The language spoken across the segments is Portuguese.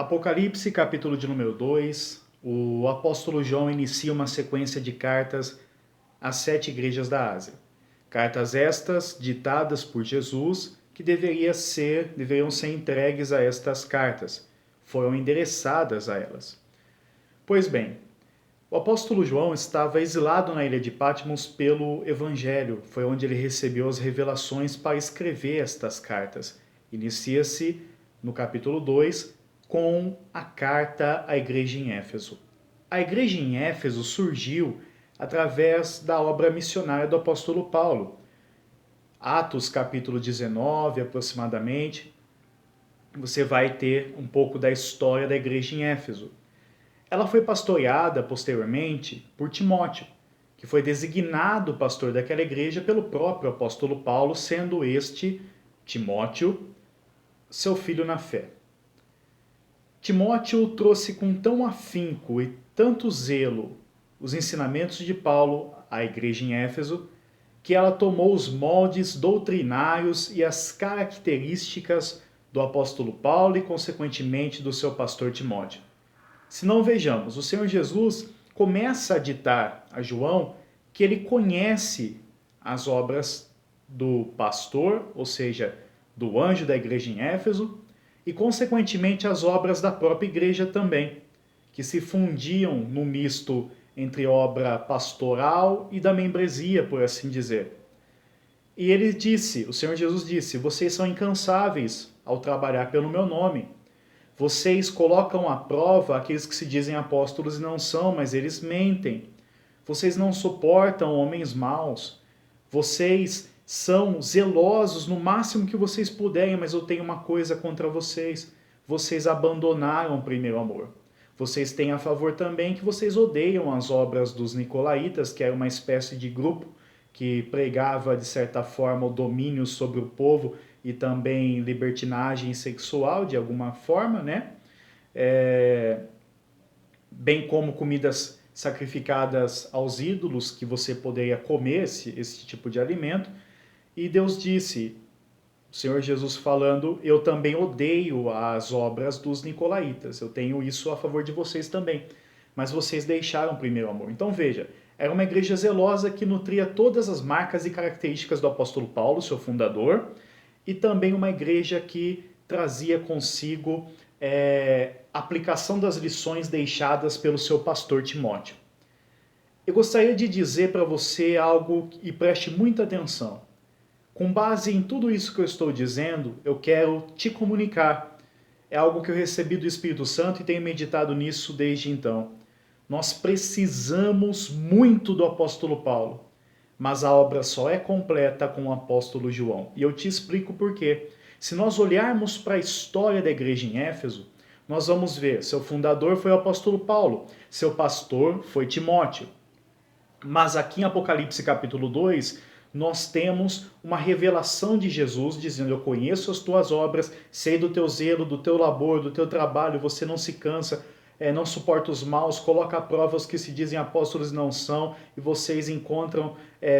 Apocalipse, capítulo de número 2, o apóstolo João inicia uma sequência de cartas às 7 igrejas da Ásia. Cartas estas ditadas por Jesus que deveriam ser entregues a estas cartas, foram endereçadas a elas. Pois bem, o apóstolo João estava exilado na ilha de Patmos pelo Evangelho, foi onde ele recebeu as revelações para escrever estas cartas. Inicia-se no capítulo 2 com a carta à igreja em Éfeso. A igreja em Éfeso surgiu através da obra missionária do apóstolo Paulo. Atos capítulo 19 aproximadamente, você vai ter um pouco da história da igreja em Éfeso. Ela foi pastoreada posteriormente por Timóteo, que foi designado pastor daquela igreja pelo próprio apóstolo Paulo, sendo este, Timóteo, seu filho na fé. Timóteo trouxe com tão afinco e tanto zelo os ensinamentos de Paulo à igreja em Éfeso, que ela tomou os moldes doutrinários e as características do apóstolo Paulo e, consequentemente, do seu pastor Timóteo. Se não vejamos, o Senhor Jesus começa a ditar a João que ele conhece as obras do pastor, ou seja, do anjo da igreja em Éfeso, e, consequentemente, as obras da própria igreja também, que se fundiam no misto entre obra pastoral e da membresia, por assim dizer. E ele disse, o Senhor Jesus disse, vocês são incansáveis ao trabalhar pelo meu nome. Vocês colocam à prova aqueles que se dizem apóstolos e não são, mas eles mentem. Vocês não suportam homens maus. Vocês são zelosos no máximo que vocês puderem, mas eu tenho uma coisa contra vocês. Vocês abandonaram o primeiro amor. Vocês têm a favor também que vocês odeiam as obras dos nicolaítas, que era uma espécie de grupo que pregava, de certa forma, o domínio sobre o povo e também libertinagem sexual, de alguma forma, né? Bem como comidas sacrificadas aos ídolos, que você poderia comer esse tipo de alimento. E Deus disse, o Senhor Jesus falando, eu também odeio as obras dos nicolaítas, eu tenho isso a favor de vocês também, mas vocês deixaram o primeiro amor. Então veja, era uma igreja zelosa que nutria todas as marcas e características do apóstolo Paulo, seu fundador, e também uma igreja que trazia consigo aplicação das lições deixadas pelo seu pastor Timóteo. Eu gostaria de dizer para você algo e preste muita atenção. Com base em tudo isso que eu estou dizendo, eu quero te comunicar. É algo que eu recebi do Espírito Santo e tenho meditado nisso desde então. Nós precisamos muito do apóstolo Paulo, mas a obra só é completa com o apóstolo João. E eu te explico por quê. Se nós olharmos para a história da igreja em Éfeso, nós vamos ver, seu fundador foi o apóstolo Paulo, seu pastor foi Timóteo. Mas aqui em Apocalipse capítulo 2, nós temos uma revelação de Jesus dizendo, eu conheço as tuas obras, sei do teu zelo, do teu labor, do teu trabalho, você não se cansa, não suporta os maus, coloca à prova os que se dizem apóstolos e não são, e vocês encontram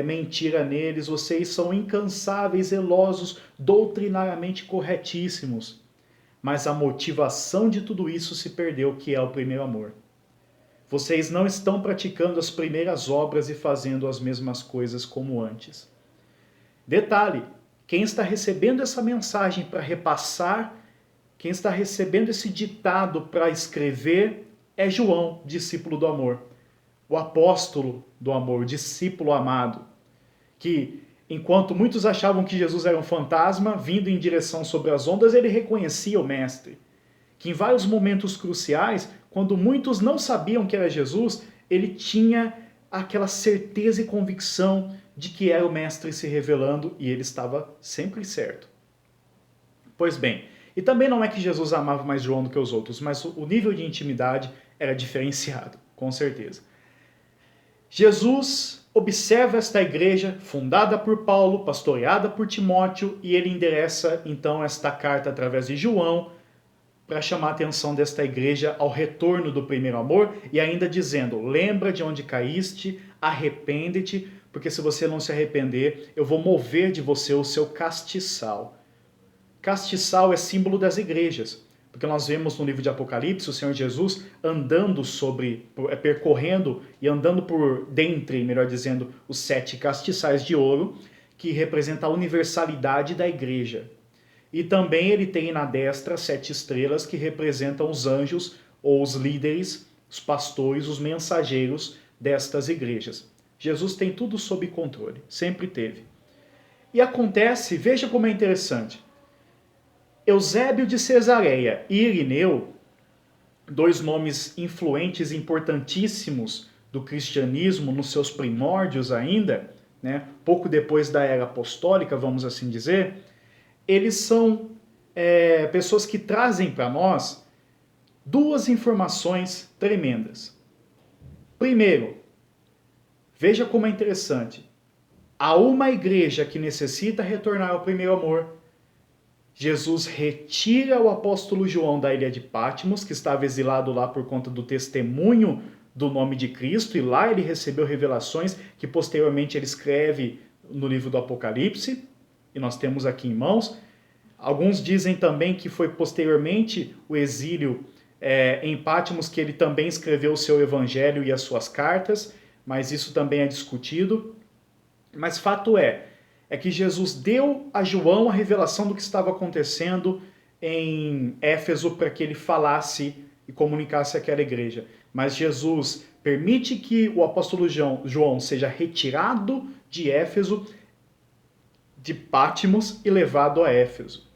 mentira neles, vocês são incansáveis, zelosos, doutrinariamente corretíssimos. Mas a motivação de tudo isso se perdeu, que é o primeiro amor. Vocês não estão praticando as primeiras obras e fazendo as mesmas coisas como antes. Detalhe, quem está recebendo essa mensagem para repassar, quem está recebendo esse ditado para escrever é João, discípulo do amor. O apóstolo do amor, o discípulo amado. Que, enquanto muitos achavam que Jesus era um fantasma, vindo em direção sobre as ondas, ele reconhecia o mestre. Que em vários momentos cruciais, quando muitos não sabiam que era Jesus, ele tinha aquela certeza e convicção de que era o mestre se revelando e ele estava sempre certo. Pois bem, e também não é que Jesus amava mais João do que os outros, mas o nível de intimidade era diferenciado, com certeza. Jesus observa esta igreja fundada por Paulo, pastoreada por Timóteo, e ele endereça então esta carta através de João, para chamar a atenção desta igreja ao retorno do primeiro amor, e ainda dizendo, lembra de onde caíste, arrepende-te, porque se você não se arrepender, eu vou mover de você o seu castiçal. Castiçal é símbolo das igrejas, porque nós vemos no livro de Apocalipse o Senhor Jesus andando percorrendo e andando por dentre, melhor dizendo, os 7 castiçais de ouro, que representa a universalidade da igreja. E também ele tem na destra 7 estrelas que representam os anjos ou os líderes, os pastores, os mensageiros destas igrejas. Jesus tem tudo sob controle, sempre teve. E acontece, veja como é interessante, Eusébio de Cesareia e Irineu, 2 nomes influentes e importantíssimos do cristianismo nos seus primórdios ainda, né, pouco depois da era apostólica, vamos assim dizer, eles são pessoas que trazem para nós 2 informações tremendas. Primeiro, veja como é interessante, há uma igreja que necessita retornar ao primeiro amor. Jesus retira o apóstolo João da ilha de Patmos, que estava exilado lá por conta do testemunho do nome de Cristo, e lá ele recebeu revelações que posteriormente ele escreve no livro do Apocalipse, e nós temos aqui em mãos. Alguns dizem também que foi posteriormente o exílio em Patmos que ele também escreveu o seu evangelho e as suas cartas, mas isso também é discutido. Mas fato é que Jesus deu a João a revelação do que estava acontecendo em Éfeso para que ele falasse e comunicasse àquela igreja. Mas Jesus permite que o apóstolo João seja retirado de Éfeso, de Patmos, e levado a Éfeso.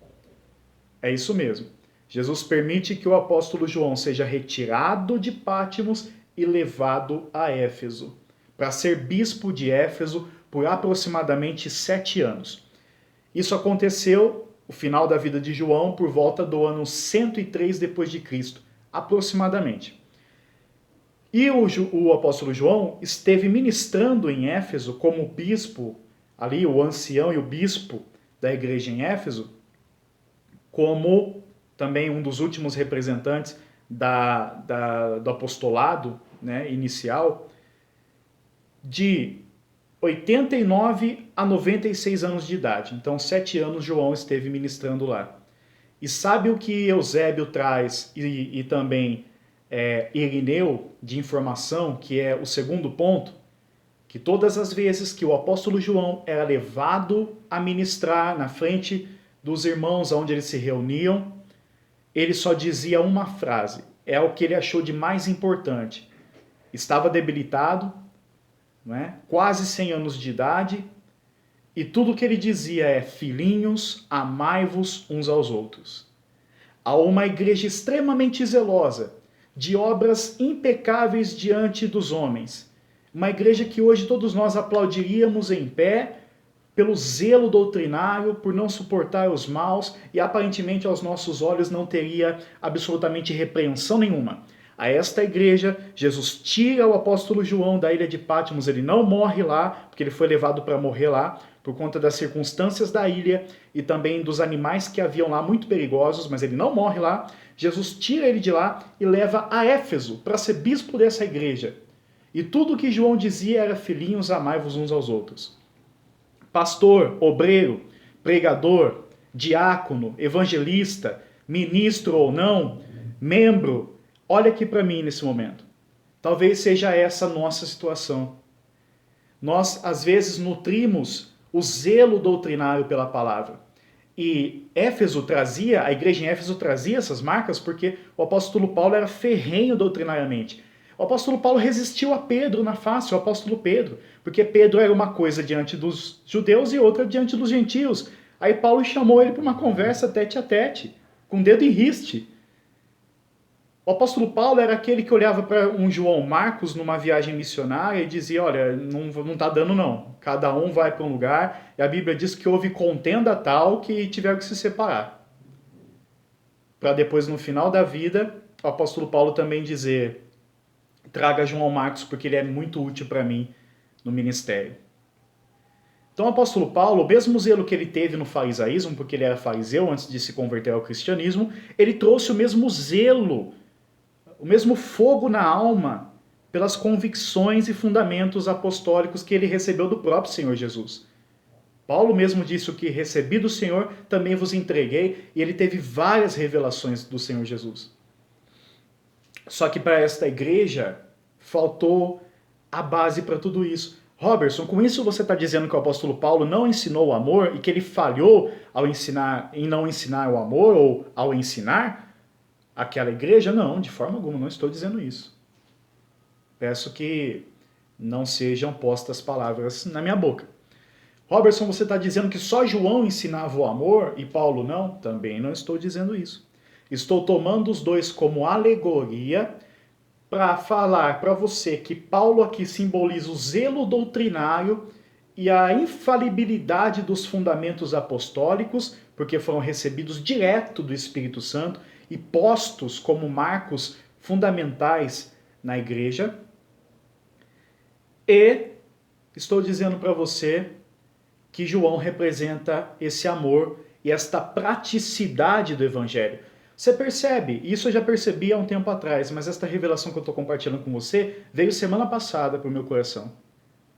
É isso mesmo. Jesus permite que o apóstolo João seja retirado de Patmos e levado a Éfeso, para ser bispo de Éfeso por aproximadamente 7 anos. Isso aconteceu, o final da vida de João, por volta do ano 103 depois de Cristo, aproximadamente. E o apóstolo João esteve ministrando em Éfeso como bispo, ali o ancião e o bispo da igreja em Éfeso, como também um dos últimos representantes do apostolado, né, inicial, de 89 a 96 anos de idade. Então, 7 anos João esteve ministrando lá. E sabe o que Eusébio traz e também Irineu de informação, que é o segundo ponto? Que todas as vezes que o apóstolo João era levado a ministrar na frente dos irmãos onde eles se reuniam, ele só dizia uma frase, é o que ele achou de mais importante. Estava debilitado, não é? Quase 100 anos de idade, e tudo o que ele dizia é: filhinhos, amai-vos uns aos outros. Há uma igreja extremamente zelosa, de obras impecáveis diante dos homens. Uma igreja que hoje todos nós aplaudiríamos em pé, pelo zelo doutrinário, por não suportar os maus, e aparentemente aos nossos olhos não teria absolutamente repreensão nenhuma. A esta igreja, Jesus tira o apóstolo João da ilha de Patmos, ele não morre lá, porque ele foi levado para morrer lá, por conta das circunstâncias da ilha e também dos animais que haviam lá muito perigosos, mas ele não morre lá. Jesus tira ele de lá e leva a Éfeso para ser bispo dessa igreja. E tudo o que João dizia era: filhinhos, amai-vos uns aos outros. Pastor, obreiro, pregador, diácono, evangelista, ministro ou não, membro, olha aqui para mim nesse momento. Talvez seja essa a nossa situação. Nós, às vezes, nutrimos o zelo doutrinário pela palavra. E a igreja em Éfeso trazia essas marcas porque o apóstolo Paulo era ferrenho doutrinariamente. O apóstolo Paulo resistiu a Pedro na face, o apóstolo Pedro, porque Pedro era uma coisa diante dos judeus e outra diante dos gentios. Aí Paulo chamou ele para uma conversa tete a tete, com dedo em riste. O apóstolo Paulo era aquele que olhava para um João Marcos numa viagem missionária e dizia: olha, não está dando não, cada um vai para um lugar, e a Bíblia diz que houve contenda tal que tiveram que se separar. Para depois, no final da vida, o apóstolo Paulo também dizer: traga João Marcos porque ele é muito útil para mim no ministério. Então o apóstolo Paulo, o mesmo zelo que ele teve no farisaísmo, porque ele era fariseu antes de se converter ao cristianismo, ele trouxe o mesmo zelo, o mesmo fogo na alma pelas convicções e fundamentos apostólicos que ele recebeu do próprio Senhor Jesus. Paulo mesmo disse: o que recebi do Senhor, também vos entreguei, e ele teve várias revelações do Senhor Jesus. Só que para esta igreja faltou a base para tudo isso. Robertson, com isso você está dizendo que o apóstolo Paulo não ensinou o amor e que ele falhou ao ensinar, em não ensinar o amor ou ao ensinar aquela igreja? Não, de forma alguma, não estou dizendo isso. Peço que não sejam postas palavras na minha boca. Robertson, você está dizendo que só João ensinava o amor e Paulo não? Também não estou dizendo isso. Estou tomando os dois como alegoria para falar para você que Paulo aqui simboliza o zelo doutrinário e a infalibilidade dos fundamentos apostólicos, porque foram recebidos direto do Espírito Santo e postos como marcos fundamentais na igreja. E estou dizendo para você que João representa esse amor e esta praticidade do evangelho. Você percebe, isso eu já percebi há um tempo atrás, mas esta revelação que eu estou compartilhando com você veio semana passada para o meu coração.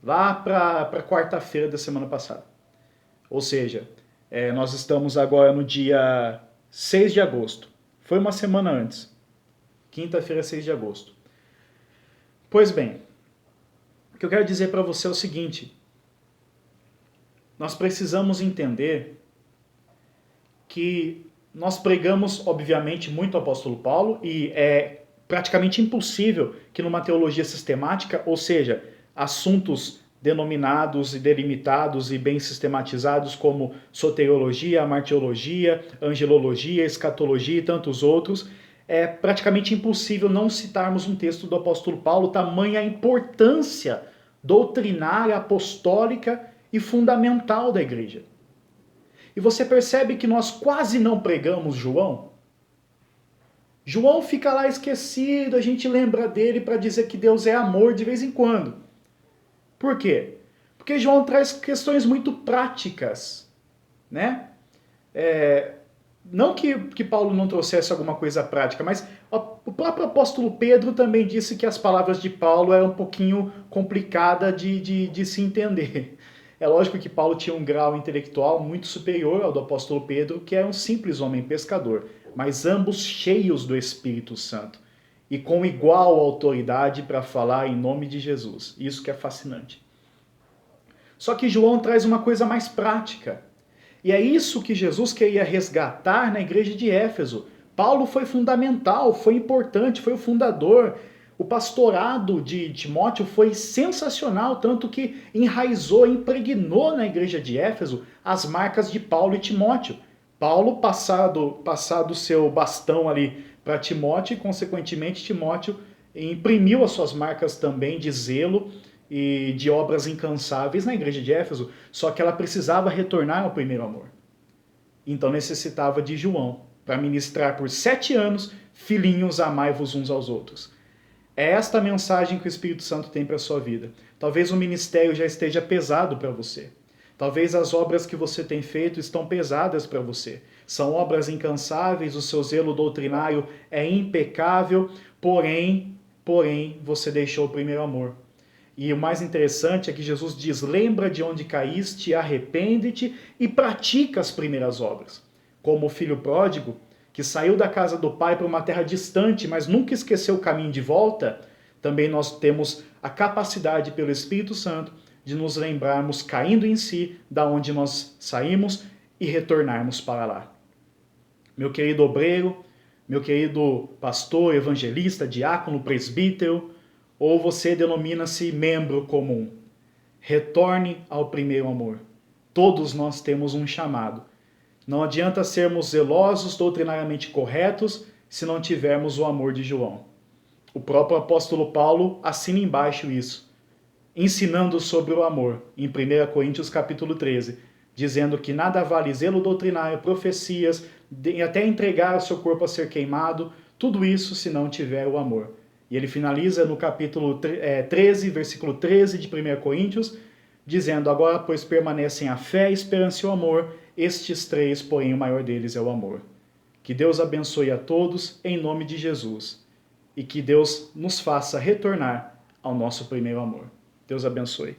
Lá para quarta-feira da semana passada. Ou seja, nós estamos agora no dia 6 de agosto. Foi uma semana antes. Quinta-feira, 6 de agosto. Pois bem, o que eu quero dizer para você é o seguinte. Nós precisamos entender que nós pregamos, obviamente, muito o apóstolo Paulo, e é praticamente impossível que numa teologia sistemática, ou seja, assuntos denominados e delimitados e bem sistematizados como soteriologia, martiologia, angelologia, escatologia e tantos outros, é praticamente impossível não citarmos um texto do apóstolo Paulo, tamanha a importância doutrinária, apostólica e fundamental da igreja. E você percebe que nós quase não pregamos João? João fica lá esquecido, a gente lembra dele para dizer que Deus é amor de vez em quando. Por quê? Porque João traz questões muito práticas, né? Não que Paulo não trouxesse alguma coisa prática, mas o próprio apóstolo Pedro também disse que as palavras de Paulo eram um pouquinho complicadas de se entender. É lógico que Paulo tinha um grau intelectual muito superior ao do apóstolo Pedro, que era um simples homem pescador, mas ambos cheios do Espírito Santo e com igual autoridade para falar em nome de Jesus. Isso que é fascinante. Só que João traz uma coisa mais prática. E é isso que Jesus queria resgatar na igreja de Éfeso. Paulo foi fundamental, foi importante, foi o fundador. O pastorado de Timóteo foi sensacional, tanto que enraizou, impregnou na igreja de Éfeso as marcas de Paulo e Timóteo. Paulo, passado o seu bastão ali para Timóteo, e consequentemente Timóteo imprimiu as suas marcas também de zelo e de obras incansáveis na igreja de Éfeso, só que ela precisava retornar ao primeiro amor. Então necessitava de João, para ministrar por 7 anos, filhinhos, amai-vos uns aos outros. É esta a mensagem que o Espírito Santo tem para a sua vida. Talvez o ministério já esteja pesado para você. Talvez as obras que você tem feito estão pesadas para você. São obras incansáveis, o seu zelo doutrinário é impecável, porém, você deixou o primeiro amor. E o mais interessante é que Jesus diz: lembra de onde caíste, arrepende-te e pratica as primeiras obras. Como o filho pródigo, que saiu da casa do pai para uma terra distante, mas nunca esqueceu o caminho de volta, também nós temos a capacidade pelo Espírito Santo de nos lembrarmos, caindo em si, da onde nós saímos e retornarmos para lá. Meu querido obreiro, meu querido pastor, evangelista, diácono, presbítero, ou você denomina-se membro comum, retorne ao primeiro amor. Todos nós temos um chamado. Não adianta sermos zelosos, doutrinariamente corretos, se não tivermos o amor de João. O próprio apóstolo Paulo assina embaixo isso, ensinando sobre o amor, em 1 Coríntios capítulo 13, dizendo que nada vale zelo doutrinário, profecias, até entregar o seu corpo a ser queimado, tudo isso se não tiver o amor. E ele finaliza no capítulo 13, versículo 13 de 1 Coríntios, dizendo: agora, pois, permanecem a fé, a esperança e o amor, estes 3, porém, o maior deles é o amor. Que Deus abençoe a todos, em nome de Jesus, e que Deus nos faça retornar ao nosso primeiro amor. Deus abençoe.